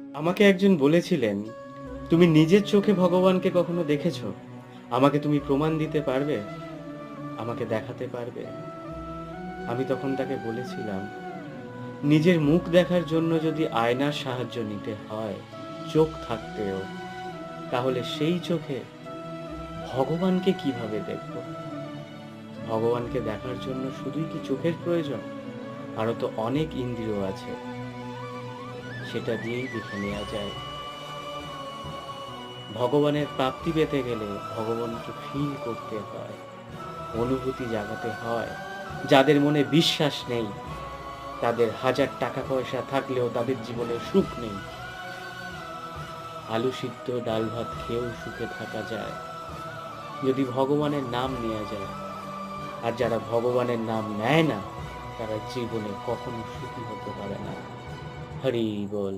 আমাকে একজন বলেছিলেন, তুমি নিজের চোখে ভগবানকে কখনো দেখেছো? আমাকে তুমি প্রমাণ দিতে পারবে? আমাকে দেখাতে পারবে? আমি তখন তাকে বলেছিলাম, নিজের মুখ দেখার জন্য যদি আয়নার সাহায্য নিতে হয়, চোখ থাকতেও, তাহলে সেই চোখে ভগবানকে কিভাবে দেখব? ভগবানকে দেখার জন্য শুধুই কি চোখের প্রয়োজন? আরো তো অনেক ইন্দ্রিয় আছে, সেটা দিয়েই দেখে নেওয়া যায়। ভগবানের প্রাপ্তি পেতে গেলে ভগবানকে ফিল করতে হয়, অনুভূতি জাগাতে হয়। যাদের মনে বিশ্বাস নেই, তাদের হাজার টাকা পয়সা থাকলেও তাদের জীবনে সুখ নেই। আলু সিদ্ধ ডাল ভাত খেয়েও সুখে থাকা যায় যদি ভগবানের নাম নেওয়া যায়। আর যারা ভগবানের নাম নেয় না, তারা জীবনে কখনো সুখী হতে পারে না। হরি বল।